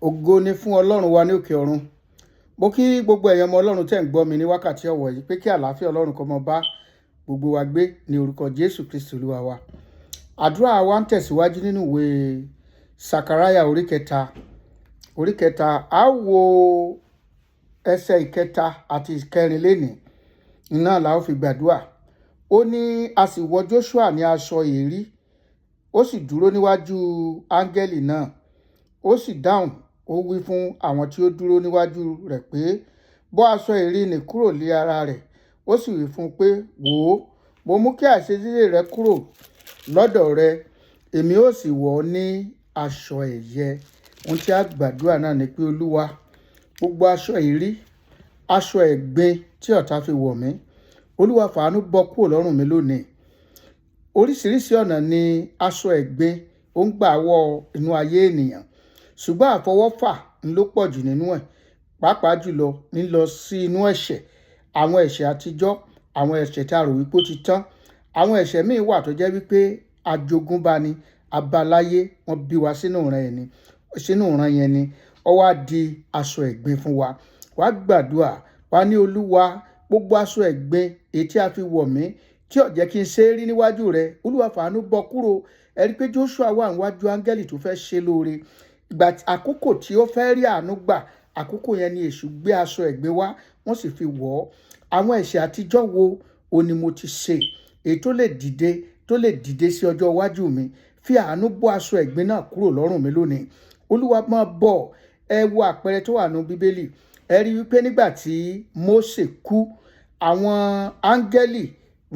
Ògo ni fún Ọlọ́run wa ní òkè ọ̀run. Mo kí gbogbo ẹ̀yin ọmọ Ọlọ́run tẹ́ ń gbọ́ mi ní wákàtí ọ̀wọ̀ yìí pé kí àlàáfíà Ọlọ́run kó máa bá gbogbo wa gbé ní orúkọ Jésù Kristi Olúwa wa. Àdúrà wa ń tẹ̀síwájú nínú ìwé Sakaraya orí kẹta á wo ẹsẹ̀ ìkẹta àti ìkẹrin lénìí iná la ó fi gbàdúrà. Ó ní a sì wọ Joshua ní aṣọ èérí, ó sì dúró níwájú áńgẹ́lì náà, ó sì dáhùn, ó wí fún àwọn tí ó dúró níwájú rẹ̀ pé, bọ́ aṣọ èérí nì kúrò lé ara rẹ̀. Ó sì wí fún un pé, wò ó, mo mú kí àìṣedéédé rẹ kúrò lọ́dọ̀ rẹ, èmi ó sì wọ̀ ọ́ ní aṣọ ẹ̀yẹ. Ohun tí a gbàdúrà náà ni pé Olúwa, gbogbo aṣọ èérí, aṣọ ẹ̀gbin tí ọ̀tá fi wọ̀ mí, Olúwa fàánú bọ́ kúrò lọ́rùn mi lónìí. Oríṣiríṣi ọ̀nà ni aṣọ ẹ̀gbin ó ń gbà wọ inú ayé ènìyàn, ṣùgbọ́n àfọwọ́fà ló pọ̀ jù nínú ẹ̀, pàápàá jùlọ lílọ sí inú ẹ̀ṣẹ̀, àwọn ẹ̀ṣẹ̀ àtijọ́, àwọn ẹ̀ṣẹ̀ tí a rò wípé ó ti tán, àwọn ẹ̀ṣẹ̀ míì wà tó jẹ́ wípé àjogúnbá ni, abáláyé, wọ́n bí wa sínú ìran yẹn ni, ó wá di aṣọ ẹ̀gbin fún wa. Wá gbàdúrà, wá ní Olúwa, gbogbo aṣọ ẹ̀gbin èyí tí a fi wọ̀ mí tí ò jẹ́ kí n ṣe é rí níwájú rẹ, Olúwa fàánú bọ́ kúrò. Ẹ rí pé Joshua wà níwájú áńgẹ́lì tó fẹ́ ṣe lóore. Àkókò tí ó fẹ́ rí àánú gbà, àkókò yẹn ni èṣù gbé aṣọ ẹ̀gbin wá, wọ́n sì fi wọ̀ ọ́. Àwọn ẹ̀ṣẹ̀ àtijọ́ wo o ni mo ti ṣe èyí tó lè dìde sí ọjọ́ iwájú mi? Fi àánú bọ́ aṣọ ẹ̀gbin náà kúrò lọ́rùn mi lónìí. Olúwa máa bọ̀. Ẹ wo àpẹẹrẹ tó wà nínú Bíbélì. Ẹ rí wípé nígbà tí Mósè kú, àwọn áńgẹ́lì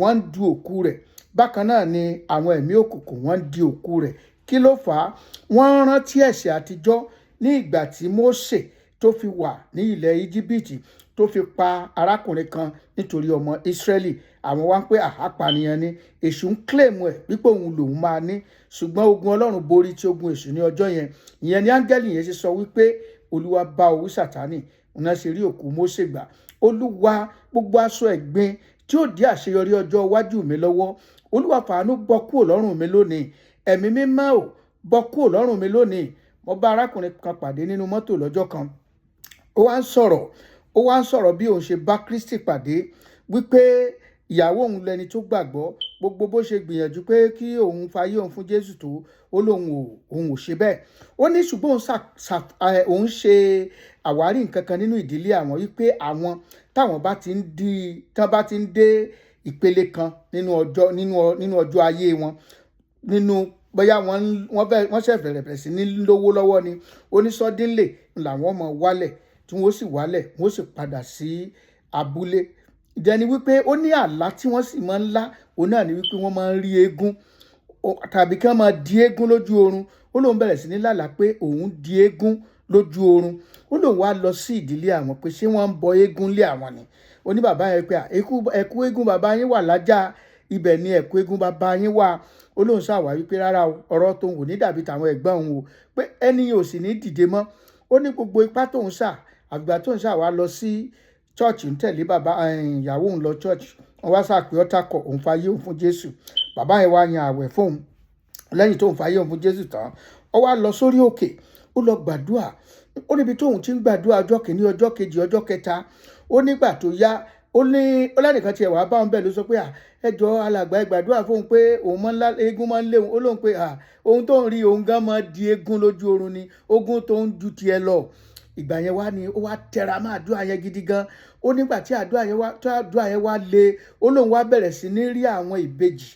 wọ́n ń du òkú rẹ̀. Bákan náà ni àwọn ẹ̀mí òkùnkùn wọ́n ń di òkú rẹ̀. Kí ló fà á? Wọ́n rántí ẹ̀ṣẹ̀ àtijọ́ ní ìgbà tí Mósè tó fi wà ní ilẹ̀ Íjíbítì, tó fi pa arákùnrin kan nítorí ọmọ Ísírẹ́lì. Àwọn wá ń pé àpànìyàn ni, èṣù ń kílèmù ẹ̀ wípé òun lòun máa ní, ṣùgbọ́n ogun Ọlọ́run borí tí ogun èṣù ní ọjọ́ yẹn. Ìyẹn ni áńgẹ́lì yẹn ṣe sọ wípé Olúwa bá owú Sátánì, òun náà ṣe rí òkú Mósè gbà. Olúwa, gbogbo aṣọ ẹ̀gbin tí ó dí àṣeyọrí ọjọ́ iwájú mi lọ́wọ́, Olúwa fàánú bọ́ kúrò lọ́rùn mi lónìí. Ẹ̀mí mímọ́ ò, bọ́ kúrò lọ́rùn mi lónìí. Mo bá arákùnrin kan pàdé nínú mọ́tò lọ́jọ́ kan. Ó wá ń sọ̀rọ̀ bí òun ṣe bá Kristi pàdé, wípé ìyàwó òun lẹni tó gbàgbọ́, gbogbo bó ṣe gbìyànjú pé kí òun fayé òun fún Jésù tó, ó lóun ò ṣe bẹ́ẹ̀. Ó ní ṣùgbọ́n òun ṣe àwárí nǹkan kan nínú ìdílé àwọn, wípé àwọn táwọn bá ti ń dé ìpele kan nínú ọjọ́ ayé wọn, nínú bóyá wọ́n ṣẹ̀ bẹ̀rẹ̀ sí ní lówó lọ́wọ́ ni, onísọdínlẹ̀ làwọn ọmọ wálẹ̀, tí wọ́n sì wálẹ̀, wọ́n sì padà sí abúlé. Ìdẹni wípé ó ní àlá tí wọ́n sì máa ń lá, òun náà ni wípé wọ́n máa ń rí eégún tàbí kí wọ́n máa di eégún lójú oorun. Ó lóun bẹ̀rẹ̀ sí ní lálàá pé òun di eégún lójú oorun. Ó lóun wá lọ sí ìdílé àwọn pé ṣé wọ́n ń bọ eégún lé àwọn ni. Ó ní bàbá yẹn pé ẹ̀kú eégún bàbá yín wà lájà, ibẹ̀ ni ẹ̀kú eégún bàbá yín wà. Ó lóun ṣàwá wípé rárá ọ̀rọ̀ tóun kò ní dàbí tàwọn ẹ̀gbọ́n òun o, pé ẹni yóò sì ní dìde mọ́. Ó ní gbogbo ipá tóun ṣà, àgbà tóun ṣà wá lọ sí chọ́ọ̀chì ń tẹ̀lé ìyàwó òun lọ chọ́ọ̀chì. Wọ́n wá sàpé ọ́tà kọ̀ òun fayé òun fún Jésù. Bàbá yẹn wá yan àwẹ̀ fóun. Lẹ́yìn tóun fayé òun fún Jésù tán, ó wá lọ sórí òkè, ó lọ gbàdúrà. Ó níbi tóun ti ń gbàdúrà ọjọ́ kìíní, ọjọ́ kejì, ọjọ́ kẹta. Ó nígbà tó yá, ó lẹ́nìkan tiẹ̀ wá bá òun bẹ́ẹ̀ ló sọ pé ẹjọ́ alàgbà ẹ gbàdúrà fóun pé eégún máa ń lé òun. Ó lóun pé ohun tó ń rí òun gan máa di eégún lójú oorun ni, ogun tó ń ju tiẹ̀ lọ. Ìgbà yẹn wá ni ó wá tẹra mọ́ àdúrà yẹn gidi gan. Ó nígbà tí àdúrà yẹn wá le, ó lóun wá bẹ̀rẹ̀ sí ní rí àwọn ìbejì.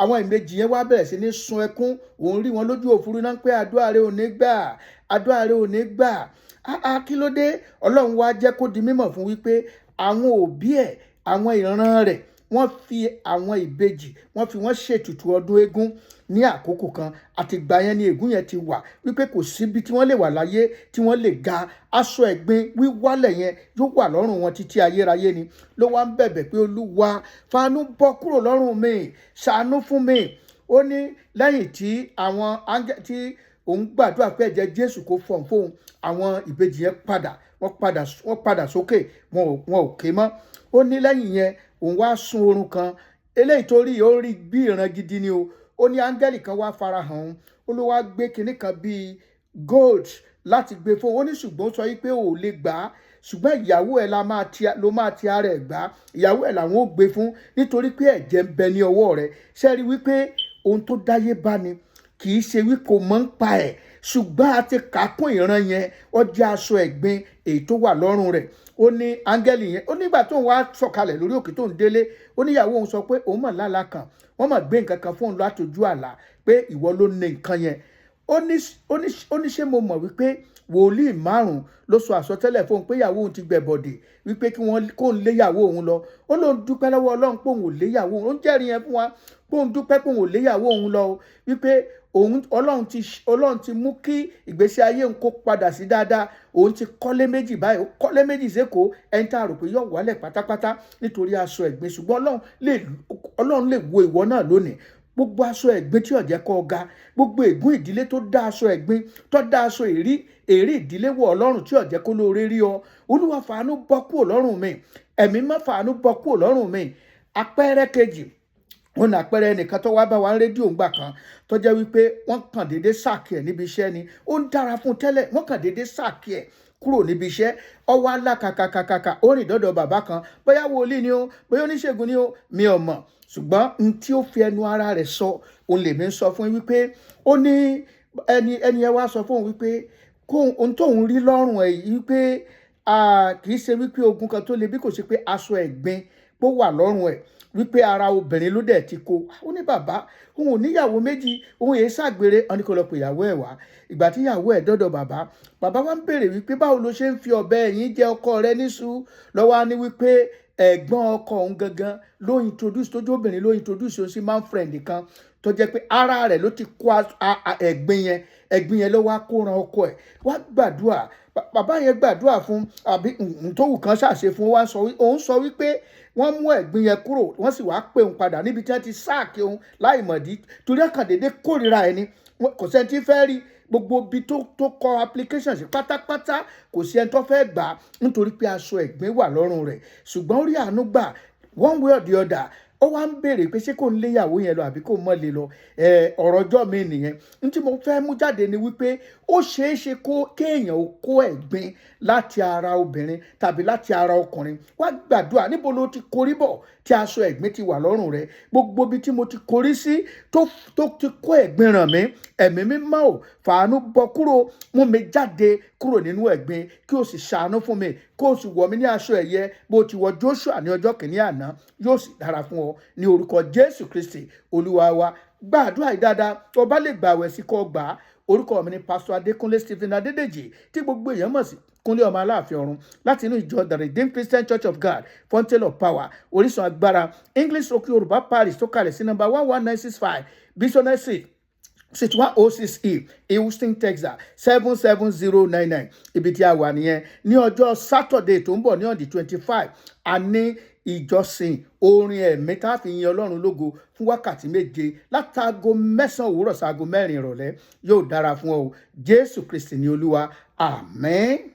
Àwọn ìbejì yẹn wá bẹ̀rẹ̀ sí ní sun ẹkún. Òun rí wọn lójú òfurufú náà pé àdúrà rẹ ò ní gbà, àdúrà rẹ ò ní gbà. Kí ló dé? Ọlọ́run wá jẹ́ kó di mímọ̀ fún wípé àwọn òbí ẹ̀, àwọn ìran rẹ̀, wọ́n fi àwọn ìbejì, wọ́n ṣètùtù ọdún eégún ní àkókò kan. Àti ìgbà yẹn ni ègún yẹn ti wà, wípé kò síbi tí wọ́n lè wà láyé tí wọ́n lè ga. Aṣọ ẹ̀gbin wíwálẹ̀ yẹn yóò wà lọ́rùn wọn títí ayérayé ni. Ló wá ń bẹ̀bẹ̀ pé Olúwa fàánú bọ́ kúrò lọ́rùn mi, ṣàánú fún mi. Ó ní lẹ́yìn tí àwọn áńgẹ́lì tí òun gbàdúrà pé ẹ̀jẹ̀ Jésù kó fọ̀n fóun, àwọn ìbejì yẹn wọ́n padà sókè, wọn ò ké mọ́. Ó ní lẹ́yìn yẹn òun wá sùn oorun kan, eléyìí tó rí ó rí bí ìran gidi ni o. Ó ní áńgẹ́lì kan wá farahàn òun, ó ló wá gbé kinní kan bíi gold láti gbé fún. Ó ní ṣùgbọ́n sọ wípé ò lè gbà á, ṣùgbọ́n ìyàwó ẹ̀ ló máa ti ara ẹ̀ gbà á, ìyàwó ẹ̀ làwọn ò gbé fún nítorí pé ẹ̀jẹ̀ ń bẹ ní ọwọ́ rẹ̀. Ṣé rí wípé ohun tó dáyé bá ni, kì í ṣe wí kò mọ̀ ń pa ẹ̀, ṣùgbọ́n a ti kà kún ìran yẹn, ó jẹ́ aṣọ ẹ̀gbin èyí tó wà lọ́rùn rẹ̀. Ó ní áńgẹ́lì yẹn, ó nígbà tó ń wá sọ̀kalẹ̀ lórí òkè tó ń délé, ó níyàwó òun sọ pé òun mọ̀ lálá kan, wọ́n mọ̀ gbé nǹkan kan fún òun látọjú àlá pé ìwọ ló ní nǹkan yẹn. Ó ní ṣé mo mọ̀ wípé wòlíì 5 ló sọ àsọtẹ́lẹ̀ fún òun pé ìyàwó òun ti gbẹ̀bọ̀dè, wípé kó ń léyàwó òun lọ. Ó lóun dúpẹ́ lọ́wọ́ Ọlọ́run pé òun ò léyàwó òun. Ó ń jẹ́rìí yẹn fún wa pé òun dúpẹ́ pé òun ò léyàwó òun lọ, wípé Ọlọ́run ti mú kí ìgbésí ayé òun kó padà sí dáadáa. Òun ti kọ́lé méjì báyìí, ó kọ́lé méjì sékòó, ẹni tá a rò pé yóò wálẹ̀ pátápátá nítorí aṣọ ẹ̀gbin. Ṣùgbọ́n Ọlọ́run lè wo ìwọ náà lónìí. Gbogbo aṣọ ẹ̀gbin tí ó jẹ́ kó ga, gbogbo ègún ìdílé tó dá aṣọ ẹ̀gbin, tó dá aṣọ èrè ìdílé wọ̀ Ọlọ́run tí ó jẹ́ kó lóore rí ọ. Olúwa fàánú bọ́ kúrò lọ́rùn mi, ẹ̀mí má fàánú bọ́ kúrò lọ́rùn mi. Àpẹẹrẹ kejì, wọn ní àpẹẹrẹ ẹnìkan tó wá bá wa rédíò ńgbà kan tó jẹ́ wípé wọ́n kàn déédé sáàkì ẹ̀ níbi iṣẹ́ ni. Ó ń dára fún tẹ́lẹ̀, wọ́n kàn déédé sáàkì ẹ̀ kúrò níbi iṣẹ́. Ọwọ́ alákàkàkàkà ó rìn dọ́dọ̀ bàbá kan, bóyá wòlíì ni ó, bóyá oníṣègùn ni ó, mi ò mọ̀. Ṣùgbọ́n n tí ó fi ẹnu ara rẹ̀ sọ, òun lèmi ń sọ fún yín wípé ó ní ẹni ẹ wá sọ fún òun wípé ohun tóun rí lọ́rùn ẹ̀ yìí wípé kì í ṣe wípé ogun kan tó le, bí kò ṣe pé aṣọ ẹ̀gbin pó wà lọ́rùn ẹ̀, wípé ara obìnrin ló dẹ̀ ti kó. Ó ní bàbá òun ò níyàwó méjì, òun èé ṣàgbèrè. Ó ní kó lọ pè ìyàwó ẹ̀ wá. Ìgbà tí ìyàwó ẹ̀ dọ́dọ̀ bàbá wá ń béèrè wípé báwo ló ṣe ń fi ọ̀bẹ ẹ̀yìn jẹ ọkọ rẹ níṣu. Lọ́wọ́ á ní wípé ẹ̀gbọ́n ọkọ òun gangan ló introduce, tójú obìnrin ló introduce òun sí man friend kan tó jẹ́ pé ara rẹ̀ ló ti kó ẹ̀gbin yẹn ló wá kó ran ọkọ ẹ̀. Wá gbàdúrà, bàbá yẹn gbàdúrà fún, àbí ntòwù kan ṣàṣe fún, òun sọ wípé wọ́n mú ẹ̀gbin yẹn kúrò, wọ́n sì wá pè òun padà níbi tí wọ́n ti sáàkì òun láìmọ̀dí, torí ọkàn dédé kórìíra ẹni. Kò sẹ́ni tí fẹ́ rí, gbogbo ibi tó kọ application sí pátápátá kò sí ẹni tó fẹ́ gbà á nítorí pé aṣọ ẹ̀gbin wà lọ́rùn rẹ̀. Ṣùgbọ́n ó rí àánú gbà one way or the other. Ó wá ń béèrè pé ṣé kò ń léyàwó yẹn lọ àbí kò mọ́ lè lọ. Ọ̀rọ̀ ọjọ́ mi nìyẹn. Ní tí mo fẹ́ mú jáde ni wípé ó ṣeé ṣe kéèyàn ó kó ẹ̀gbin láti ara obìnrin tàbí láti ara ọkùnrin. Wá gbàdúrà, níbo ló ti korí bọ̀ tí aṣọ ẹ̀gbin ti wà lọ́rùn rẹ̀? Gbogbo ibi tí mo ti korí sí tó ti kó ẹ̀gbin ràn mí, ẹ̀mí mímọ́ ò fàánú bọ́ kúrò, mú mi jáde kúrò nínú ẹ̀gbin, kí o sì ṣàánú fún mi, kó o sì wọ̀ mí ní aṣọ ẹ̀yẹ bó ti wọ Joshua ní ọjọ́ kìíní àná. Yóò sì dára fún ọ ní orúkọ Jésù Kristi Olúwa wa. Gbàdúrà yìí dáadáa, tó bá lè gbààwẹ̀ sí kó gbà á. Orúkọ mi ni Pastor Adékúnlé Stephen Adédèjì, tí gbogbo èèyàn mọ̀ sí Kúnlé ọmọ Aláàfin Ọ̀run, láti inú ìjọ The Redeemed Christian Church of God, Fountain of Power, Orísun Agbára, English Oke Yorùbá Parish, tó kalẹ̀ sí number 11965 Bishop Street, Suite 106E, Houston, Texas 77099. Ibi tí a wà nìyẹn. Ní ọjọ́ Saturday tó ń bọ̀ ní on the 25, a ní ìjọsìn orin ẹ̀mí tá a fi yin Ọlọ́run lógo fún wákàtí 7 látago 9 òwúrọ̀ sáago 4 ìrọ̀lẹ́. Yóò dára fún ọ. Jésù Kristi ni Olúwa. Àmín.